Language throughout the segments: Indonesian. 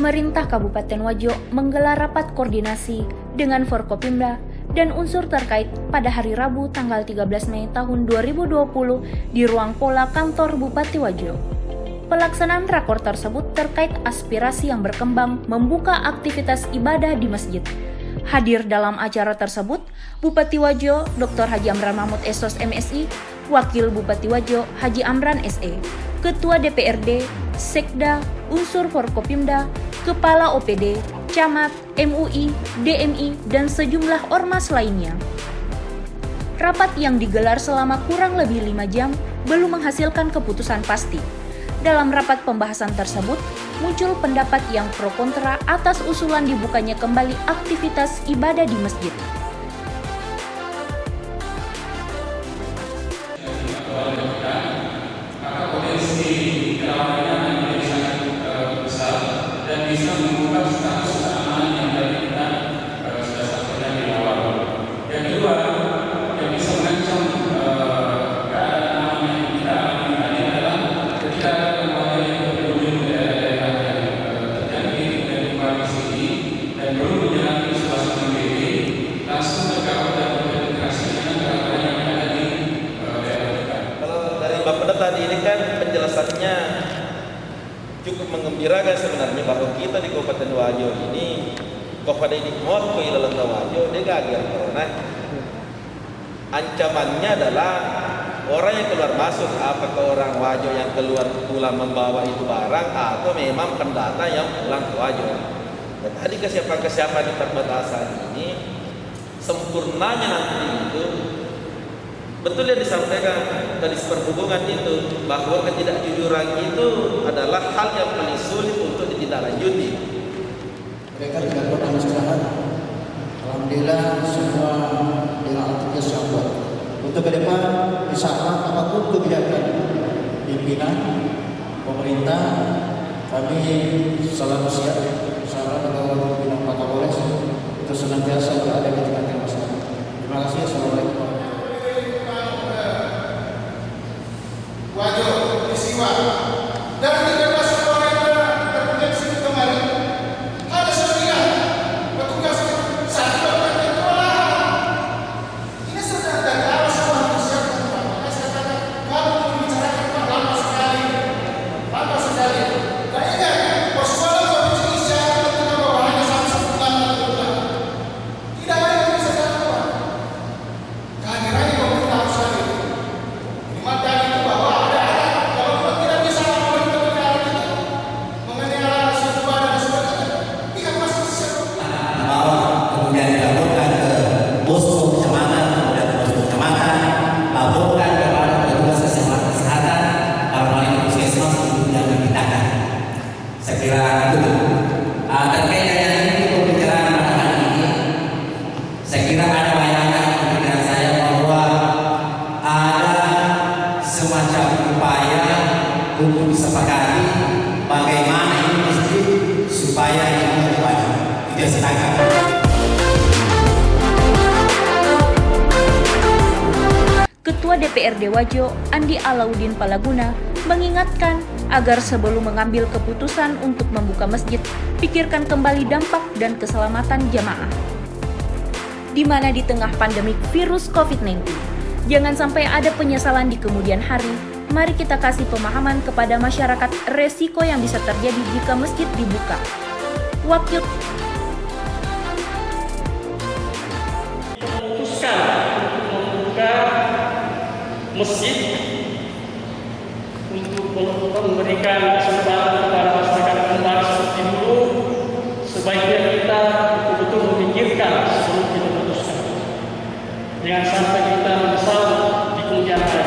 pemerintah Kabupaten Wajo menggelar rapat koordinasi dengan Forkopimda dan unsur terkait pada hari Rabu tanggal 13 Mei tahun 2020 di ruang pola kantor Bupati Wajo. Pelaksanaan rakor tersebut terkait aspirasi yang berkembang membuka aktivitas ibadah di masjid. Hadir dalam acara tersebut, Bupati Wajo Dr. Haji Amran Mahmud SOS MSI, Wakil Bupati Wajo Haji Amran SE, Ketua DPRD, Sekda, unsur Forkopimda, Kepala OPD, Camat, MUI, DMI, dan sejumlah ormas lainnya. Rapat yang digelar selama kurang lebih 5 jam belum menghasilkan keputusan pasti. Dalam rapat pembahasan tersebut, muncul pendapat yang pro kontra atas usulan dibukanya kembali aktivitas ibadah di masjid. Tadi ini kan penjelasannya cukup menggembirakan sebenarnya, bahwa kita di Kabupaten Wajo ini kepada ini mod ke dalam Wajo dia gagal corona. Ancamannya adalah orang yang keluar masuk, apakah orang Wajo yang keluar pulang membawa itu barang atau memang pendata yang pulang ke Wajo. Dan tadi kesiapan di perbatasan ini sempurnanya nanti itu betul yang disampaikan dari perhubungan itu, bahwa ketidakjujuran itu adalah hal yang paling sulit untuk ditindaklanjuti. Mereka tidak pernah istirahat. Alhamdulillah semua dengan aktivitas yang kuat. Untuk ke depan, misalkan apapun kebijakan pimpinan pemerintah, kami selalu siap bersama dengan pimpinan Pak Kapolres untuk senantiasa berada di tengah masyarakat. Terima kasih. Assalamualaikum. Wajo, peristiwa dari 13 orang yang terdeteksi kemarin, ada 9 petugas satu yang kewalahan. Ini sudah dari awal semua disiapkan, Pak. Makanya saya katakan, kalau membicarakan Pak lama sekali. Dan ingat, persoalan Provinsi Indonesia ketika bawahannya sampai 1 bulan atau 2 bulan, tidak ada yang bisa dilakukan. Kehadirannya pemerintah harus hadir. Maka itu bahwa untuk disepakati bagaimana ini masjid supaya ini tidak setangkap. Ketua DPRD Wajo Andi Alauddin Palaguna mengingatkan agar sebelum mengambil keputusan untuk membuka masjid, pikirkan kembali dampak dan keselamatan jamaah. Di mana di tengah pandemik virus COVID-19, jangan sampai ada penyesalan di kemudian hari. Mari kita kasih pemahaman kepada masyarakat resiko yang bisa terjadi jika masjid dibuka. Wakil memutuskan untuk membuka masjid untuk memberikan kesempatan kepada masyarakat kembali seperti dulu, sebaiknya kita betul-betul memikirkan sebelum kita memutuskan. Jangan sampai kita menyesal di kemudian hari.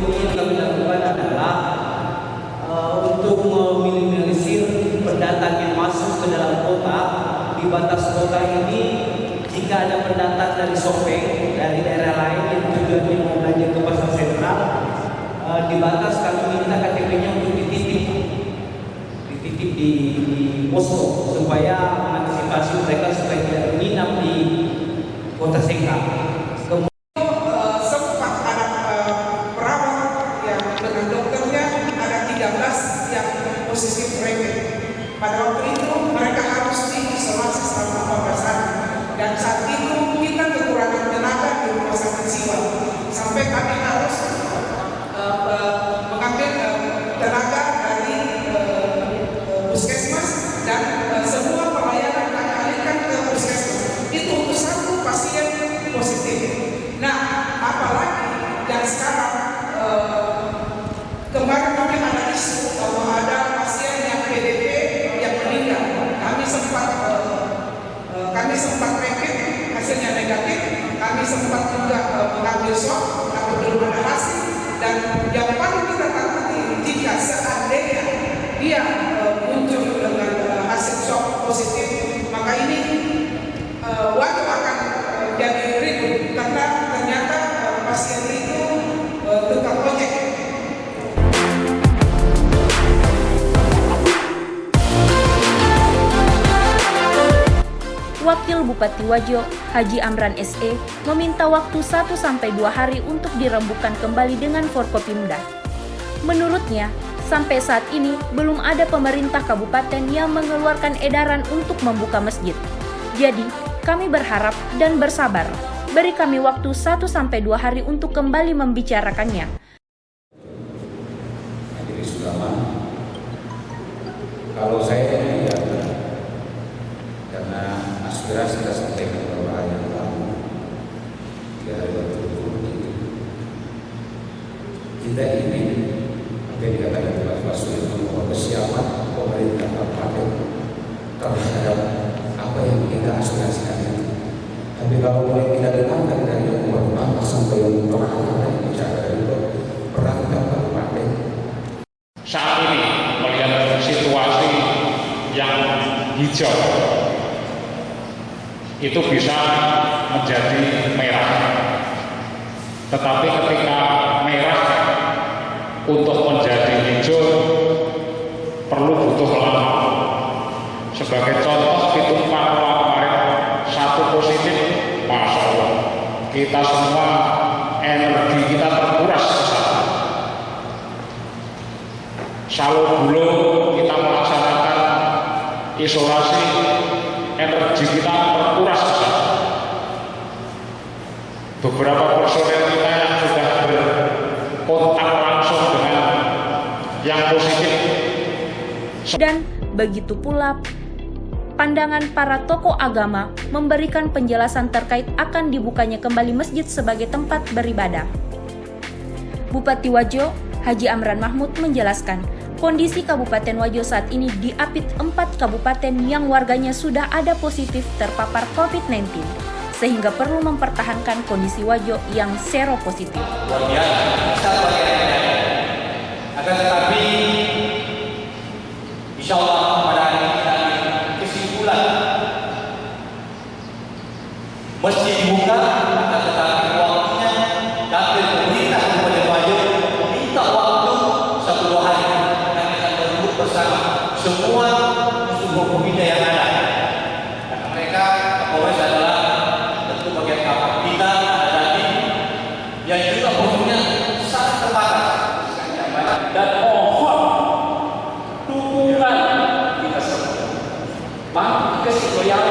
Yang kami lakukan adalah untuk meminimalisir pendatang yang masuk ke dalam kota. Di batas kota ini, jika ada pendatang dari Sopeng, dari daerah lain yang tujuannya mau belanja ke pasar sentral, di batas kami minta KTP-nya untuk dititip di posko supaya mengantisipasi mereka supaya tidak menginap di kota Sengkang. Sempat ada perawat yang dengan dokternya ada 13 yang positif rapid. Pada waktu itu mereka harus diisolasi selama 14 hari. Dan saat itu kita kekurangan tenaga di rumah sakit Siwa sampai kami harus mengambil tenaga dari puskesmas dan semua pelayanan kami alihkan ke puskesmas. Itu untuk satu pasien positif. Nah, apalagi dan sekarang kemarin mungkin ada isu bahwa ada pasien yang PDP yang meninggal. Kami sempat rapid, hasilnya negatif. Kami sempat juga mengambil swab, tapi belum ada hasil. Dan yang paling kita takuti jika seandainya dia muncul dengan hasil swab positif, maka ini waktu akan jadi ribut karena ternyata pasien itu tukang ojek. Wakil Bupati Wajo, Haji Amran SE, meminta waktu 1-2 hari untuk dirembukan kembali dengan Forkopimda. Menurutnya, sampai saat ini belum ada pemerintah kabupaten yang mengeluarkan edaran untuk membuka masjid. Jadi, kami berharap dan bersabar. Beri kami waktu 1-2 hari untuk kembali membicarakannya. Jadi Sulaiman, kalau saya lihat, karena aspirasi kita sampaikan beberapa hari yang lalu, 3 hari berturut-turut itu, kita ingin apa yang dikatakan Pak Baswedan bahwa kesiapan pemerintah kabupaten terhadap apa yang kita aspirasikan itu. Tapi kalau mulai kita dengarkan dari yang pertama sampai yang terakhir bicara dari perangkat kabupaten. Saat ini melihat situasi yang hijau itu bisa menjadi merah. Tetapi ketika merah untuk menjadi hijau perlu butuh lama. Sebagai contoh Pitung Papua kemarin 1 positif, Masya Allah, kita semua energi kita terkuras ke sana. Kalau dulu kita melaksanakan isolasi, energi kita terkuras ke sana. Beberapa personel kita yang sudah berkontak langsung dengan yang positif. Dan begitu pula pandangan para tokoh agama memberikan penjelasan terkait akan dibukanya kembali masjid sebagai tempat beribadah. Bupati Wajo, Haji Amran Mahmud menjelaskan, kondisi Kabupaten Wajo saat ini diapit 4 kabupaten yang warganya sudah ada positif terpapar COVID-19, sehingga perlu mempertahankan kondisi Wajo yang sero positif. Luar biasa, akan tetapi insya Allah pada hari ini kita kesimpulan mesti dibuka, akan tetapi waktunya kami pemerintah Kabupaten Wajo meminta waktu 1-2 hari. Kami akan berembuk bersama semua unsur Forkopimda yang ada. Karena mereka Kapolres adalah tentu bagian kapal kita ada tadi yang juga posisinya sangat terbatas dan mohon dukungan kita semua. Mari kasih loyal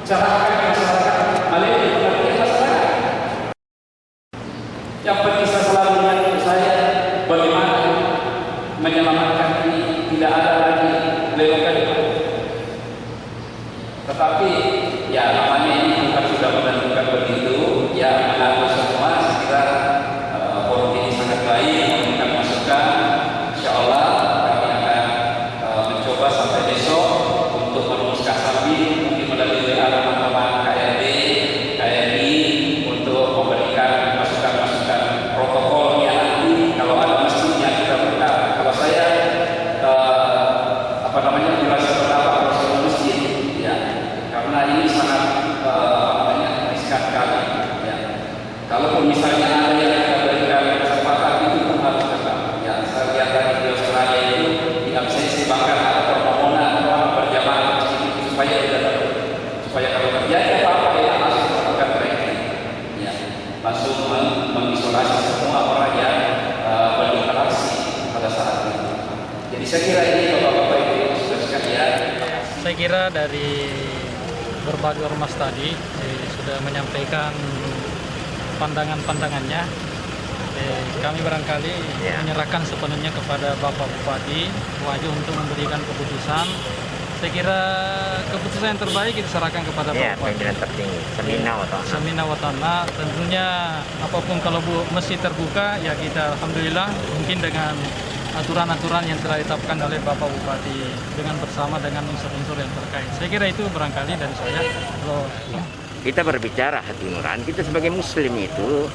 cerahkan masyarakat Malaysia pengertian masyarakat. Yang penting saya selalu mengingatkan saya bagaimana menyelamatkan ini, tidak ada lagi lelukan. Tetapi ya namanya ini bukan sudah menentukan begitu, ya mengaku semua. Saya kira forum ini sangat baik, memberikan masukan. Insya Allah kami akan mencoba sampai besok untuk merumuskan sambil mungkin melalui teman-teman KRD, KRI untuk memberikan masukan-masukan protokolnya nanti kalau ada masjidnya kita buka. Kalau saya durasi pertama proses masjid, ya, karena ini sangat riskan sekali. Ya. Kalaupun misalnya ada yang kita berikan kesempatan itu pun harus tetap. Ya, saya lihat tadi di Australia itu di absensi bahkan kira dari berbagai ormas tadi sudah menyampaikan pandangan-pandangannya. Kami barangkali menyerahkan sepenuhnya kepada Bapak Bupati Wajo untuk memberikan keputusan. Saya kira keputusan yang terbaik kita serahkan kepada Bapak Bupati. Pimpinan tertinggi, Semina Watana. Tentunya apapun kalau mesti terbuka, ya kita alhamdulillah mungkin dengan aturan-aturan yang telah ditetapkan oleh Bapak Bupati dengan bersama dengan unsur-unsur yang terkait. Saya kira itu barangkali dari saya. Kita berbicara hati nurani, kita sebagai muslim itu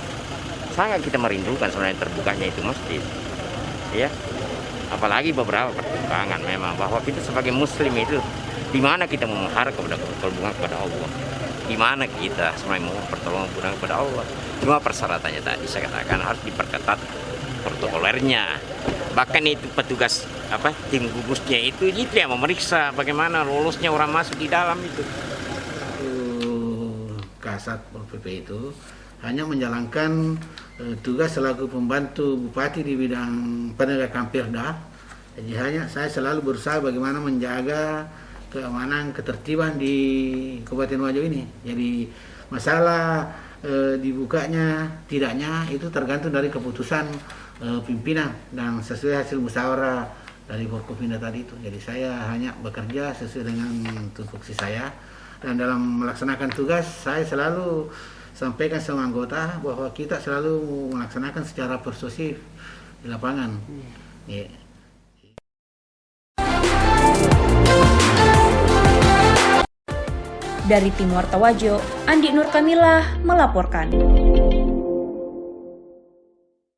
sangat kita merindukan sebenarnya terbukanya itu masjid. Ya. Apalagi beberapa pertimbangan memang bahwa kita sebagai muslim itu di mana kita mengharap kepada pertolongan kepada Allah. Di mana kita sebenarnya mau pertolongan kepada Allah. Cuma persyaratannya tadi saya katakan harus diperketat protokolernya. Bahkan itu petugas tim gugusnya itu yang memeriksa bagaimana lolosnya orang masuk di dalam itu. Kasat Pol PP itu hanya menjalankan tugas selaku pembantu bupati di bidang penegakan Perda. Jadi saya selalu berusaha bagaimana menjaga keamanan, ketertiban di Kabupaten Wajo ini. Jadi masalah dibukanya tidaknya itu tergantung dari keputusan pimpinan dan sesuai hasil musyawarah dari Forkopimda tadi itu. Jadi saya hanya bekerja sesuai dengan tupoksi saya, dan dalam melaksanakan tugas saya selalu sampaikan sama anggota bahwa kita selalu melaksanakan secara persuasif di lapangan. Dari tim Warta Wajo, Andi Nur Kamilah melaporkan.